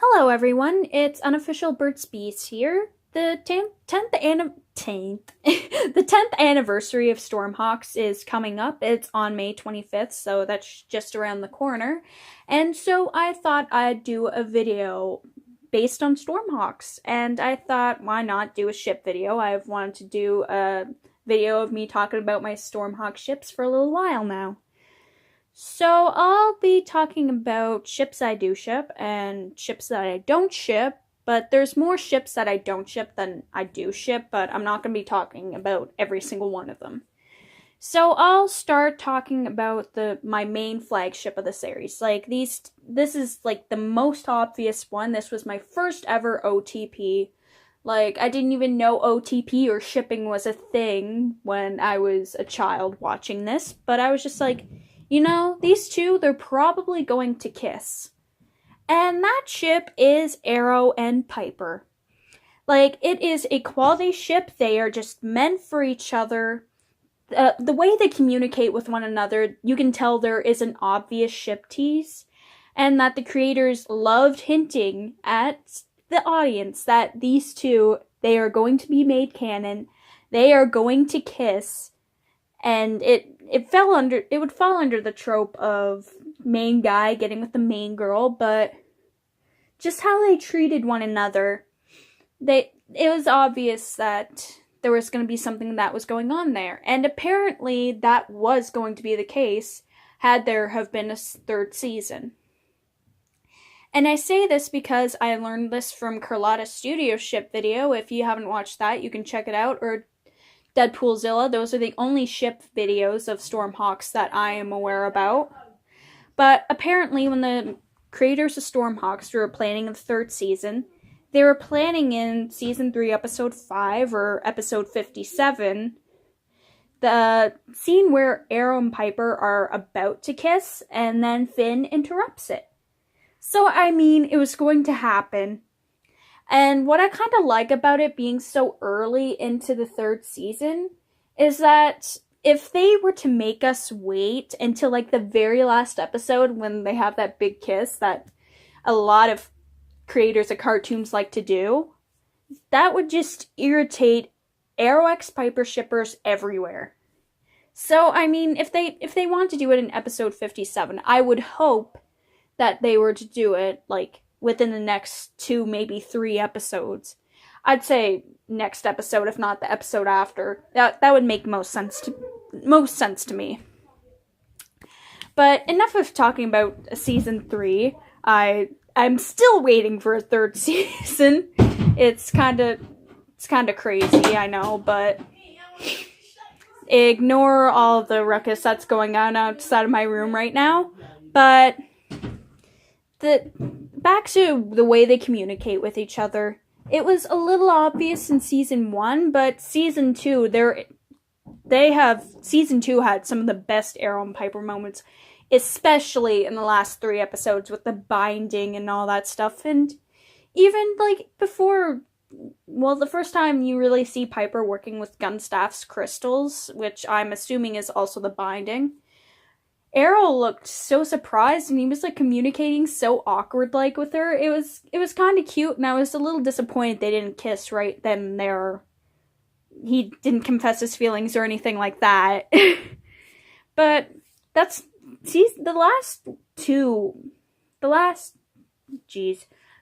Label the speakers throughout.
Speaker 1: Hello, everyone. It's unofficial Birds Beast here. The 10th anniversary of Stormhawks is coming up. It's on May 25th, so that's just around the corner. And so I thought I'd do a video based on Stormhawks. And I thought, why not do a ship video? I've wanted to do a video of me talking about my Stormhawk ships for a little while now. So I'll be talking about ships I do ship and ships that I don't ship, but there's more ships that I don't ship than I do ship, but I'm not going to be talking about every single one of them. So I'll start talking about my main flagship of the series. This is like the most obvious one. This was my first ever OTP. I didn't even know OTP or shipping was a thing when I was a child watching this, but I was just like, you know, these two, they're probably going to kiss. And that ship is Arrow and Piper. It is a quality ship. They are just meant for each other. The way they communicate with one another, you can tell there is an obvious ship tease. And that the creators loved hinting at the audience that these two, they are going to be made canon. They are going to kiss. And it would fall under the trope of main guy getting with the main girl, but just how they treated one another, it was obvious that there was going to be something that was going on there. And apparently that was going to be the case had there have been a third season. And I say this because I learned this from Carlotta Studio ship video. If you haven't watched that, you can check it out, or Deadpoolzilla. Those are the only ship videos of Stormhawks that I am aware about. But apparently when the creators of Stormhawks were planning the third season, they were planning in Season 3, Episode 5, or Episode 57, the scene where Arrow and Piper are about to kiss, and then Finn interrupts it. So, I mean, it was going to happen. And what I kind of like about it being so early into the third season is that if they were to make us wait until the very last episode when they have that big kiss that a lot of creators of cartoons like to do, that would just irritate Arrow x Piper shippers everywhere. So, I mean, if they want to do it in episode 57, I would hope that they were to do it, within the next 2, maybe 3 episodes. I'd say next episode, if not the episode after. That would make most sense to me. But enough of talking about Season 3. I'm still waiting for a third season. It's kinda crazy, I know, but ignore all the ruckus that's going on outside of my room right now. But back to the way they communicate with each other. It was a little obvious in Season 1, but Season 2, Season 2 had some of the best Arrow and Piper moments, especially in the last 3 episodes with the binding and all that stuff. And even, before, the first time you really see Piper working with Gunstaff's crystals, which I'm assuming is also the binding, Arrow looked so surprised, and he was communicating so awkward with her. It was kind of cute, and I was a little disappointed they didn't kiss right then and there. He didn't confess his feelings or anything like that. But the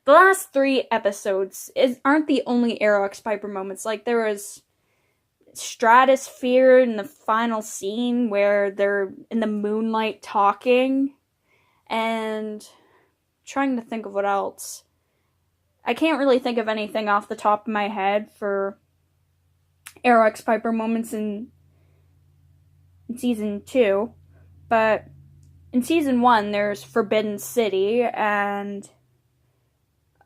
Speaker 1: last 3 episodes aren't the only Arrow x Piper moments. There was Stratosphere in the final scene where they're in the moonlight talking, and trying to think of what else. I can't really think of anything off the top of my head for Arrow x Piper moments in Season 2, but in Season 1 there's Forbidden City and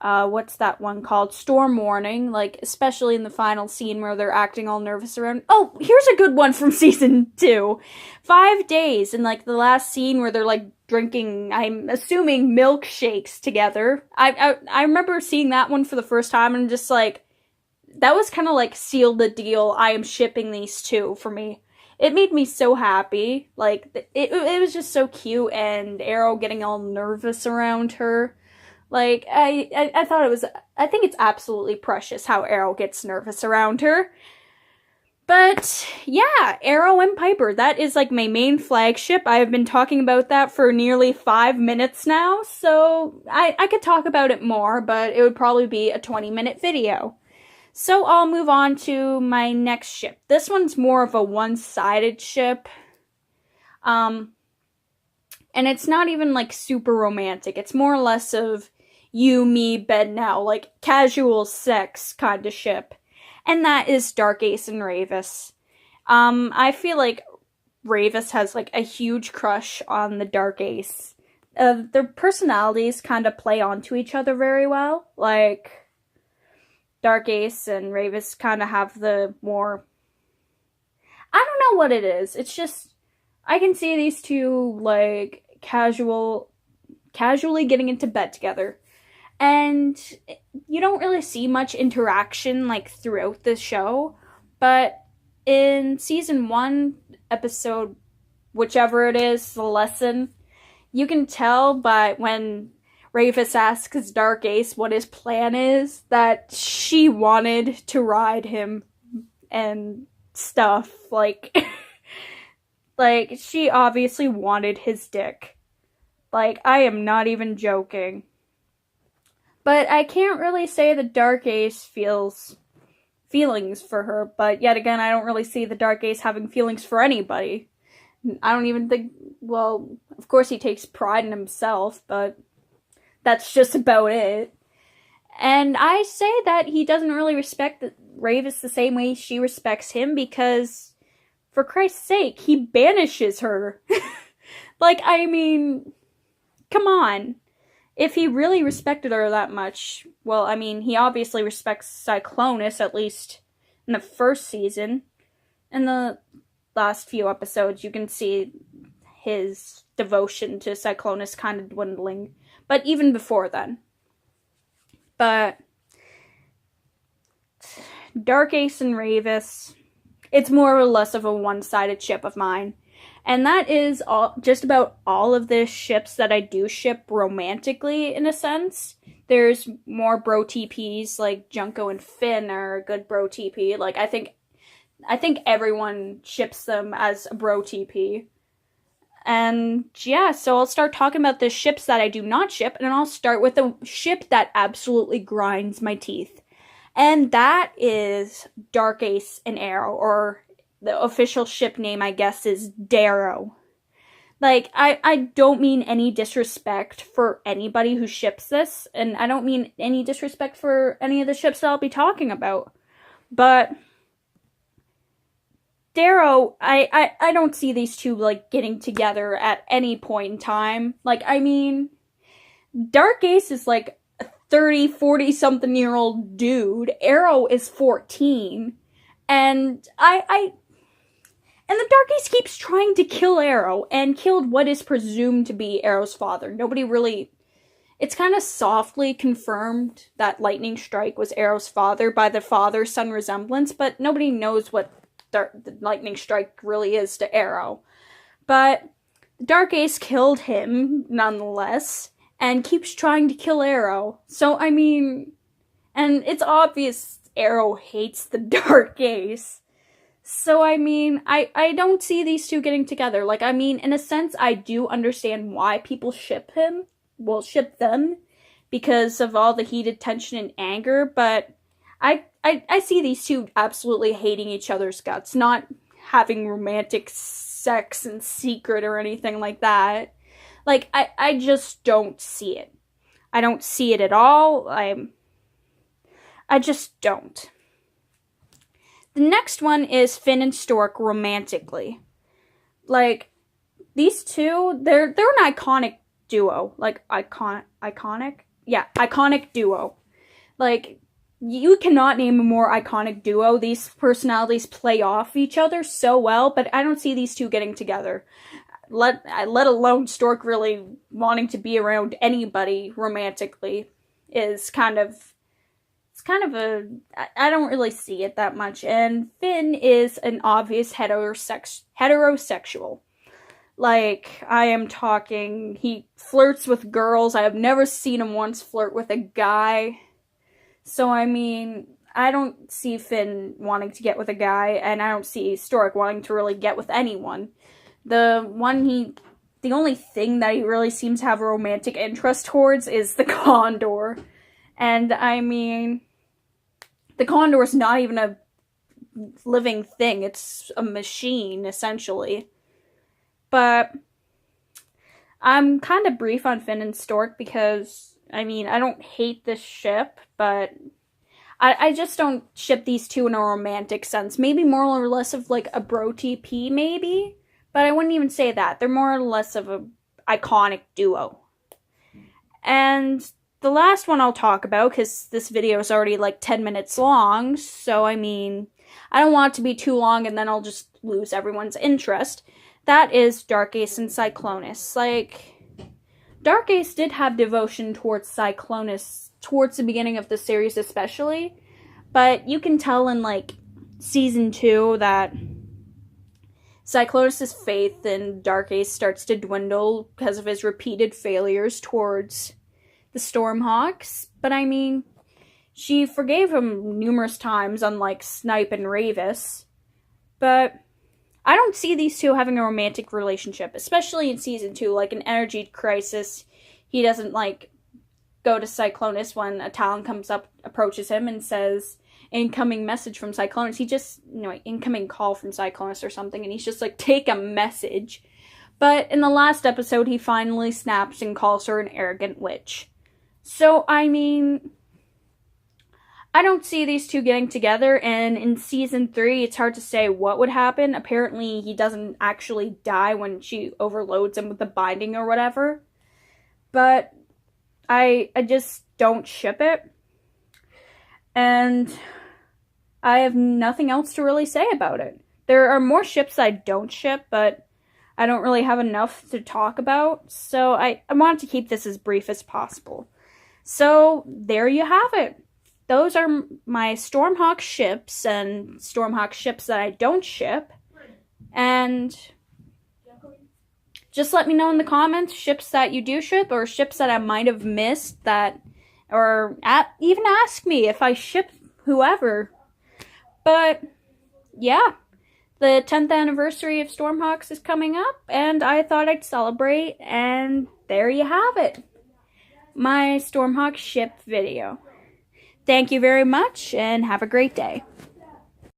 Speaker 1: what's that one called? Storm Warning, especially in the final scene where they're acting all nervous around. Oh, here's a good one from Season 2. 5 days, in the last scene where they're drinking, I'm assuming, milkshakes together. I remember seeing that one for the first time and just that was kind of sealed the deal. I am shipping these two for me. It made me so happy. It was just so cute, and Arrow getting all nervous around her. Like, I thought it was, I think it's absolutely precious how Arrow gets nervous around her. But yeah, Arrow and Piper, that is like my main flagship. I have been talking about that for nearly 5 minutes now, so I could talk about it more, but it would probably be a 20-minute video. So I'll move on to my next ship. This one's more of a one-sided ship. And it's not even like super romantic. It's more or less of you, me, bed now, like casual sex kind of ship. And that is Dark Ace and Ravis. I feel like Ravis has like a huge crush on the Dark Ace. Their personalities kind of play onto each other very well. Like, Dark Ace and Ravis kind of have the more... I don't know what it is. It's just, I can see these two like casually getting into bed together. And you don't really see much interaction, like, throughout the show. But in season 1, episode whichever it is, the lesson, you can tell by when Ravis asks Dark Ace what his plan is, that she wanted to ride him and stuff. Like, like, she obviously wanted his dick. Like, I am not even joking. But I can't really say that Dark Ace feels feelings for her, but yet again, I don't really see the Dark Ace having feelings for anybody. I don't even think, well, of course he takes pride in himself, but that's just about it. And I say that he doesn't really respect Ravis the same way she respects him, because, for Christ's sake, he banishes her. Like, I mean, come on. If he really respected her that much, well, I mean, he obviously respects Cyclonus, at least in the first season. In the last few episodes, you can see his devotion to Cyclonus kind of dwindling. But even before then. But Dark Ace and Ravis, it's more or less of a one-sided ship of mine. And that is just about all of the ships that I do ship romantically, in a sense. There's more bro TPs, like Junko and Finn are a good bro TP. Like, I think everyone ships them as a bro TP. And yeah, so I'll start talking about the ships that I do not ship, and I'll start with a ship that absolutely grinds my teeth. And that is Dark Ace and Arrow, or the official ship name, I guess, is Darrow. Like, I don't mean any disrespect for anybody who ships this, and I don't mean any disrespect for any of the ships that I'll be talking about. But Darrow, I don't see these two, like, getting together at any point in time. Like, I mean, Dark Ace is, like, a 30, 40-something-year-old dude. Arrow is 14. And and the Dark Ace keeps trying to kill Arrow, and killed what is presumed to be Arrow's father. Nobody really... It's kind of softly confirmed that Lightning Strike was Arrow's father by the father-son resemblance, but nobody knows what the Lightning Strike really is to Arrow. But Dark Ace killed him, nonetheless, and keeps trying to kill Arrow. So, I mean... And it's obvious Arrow hates the Dark Ace. So, I mean, I don't see these two getting together. Like, I mean, in a sense, I do understand why people ship them, because of all the heated tension and anger, but I see these two absolutely hating each other's guts, not having romantic sex in secret or anything like that. Like, I just don't see it. I don't see it at all. I just don't. The next one is Finn and Stork romantically. Like, these two, they're an iconic duo. Like, iconic? Yeah, iconic duo. Like, you cannot name a more iconic duo. These personalities play off each other so well, but I don't see these two getting together. Let alone Stork really wanting to be around anybody romantically is kind of I don't really see it that much. And Finn is an obvious heterosexual. Like, I am talking, he flirts with girls. I have never seen him once flirt with a guy. So, I mean, I don't see Finn wanting to get with a guy, and I don't see Stork wanting to really get with anyone. The only thing that he really seems to have a romantic interest towards is the Condor. And, I mean, the Condor is not even a living thing. It's a machine, essentially. But I'm kind of brief on Finn and Stork because, I mean, I don't hate this ship, but I just don't ship these two in a romantic sense. Maybe more or less of like a bro TP, maybe? But I wouldn't even say that. They're more or less of a iconic duo. And the last one I'll talk about, because this video is already like 10 minutes long, so I mean, I don't want it to be too long and then I'll just lose everyone's interest. That is Dark Ace and Cyclonus. Like, Dark Ace did have devotion towards Cyclonus towards the beginning of the series especially, but you can tell in, like, Season 2 that Cyclonus' faith in Dark Ace starts to dwindle because of his repeated failures towards the Stormhawks. But, I mean, she forgave him numerous times, unlike Snipe and Ravis, but I don't see these two having a romantic relationship, especially in Season 2, like an energy crisis. He doesn't, like, go to Cyclonus when a Talon comes up, approaches him, and says, incoming message from Cyclonus. He just, incoming call from Cyclonus or something, and he's just like, take a message. But in the last episode, he finally snaps and calls her an arrogant witch. So, I mean, I don't see these two getting together, and in Season 3, it's hard to say what would happen. Apparently, he doesn't actually die when she overloads him with the binding or whatever. But I just don't ship it. And I have nothing else to really say about it. There are more ships I don't ship, but I don't really have enough to talk about. So I wanted to keep this as brief as possible. So there you have it. Those are my Stormhawk ships and Stormhawk ships that I don't ship. And just let me know in the comments ships that you do ship or ships that I might have missed that, or even ask me if I ship whoever. But yeah, the 10th anniversary of Stormhawks is coming up and I thought I'd celebrate, and there you have it. My Stormhawk ship video. Thank you very much, and have a great day.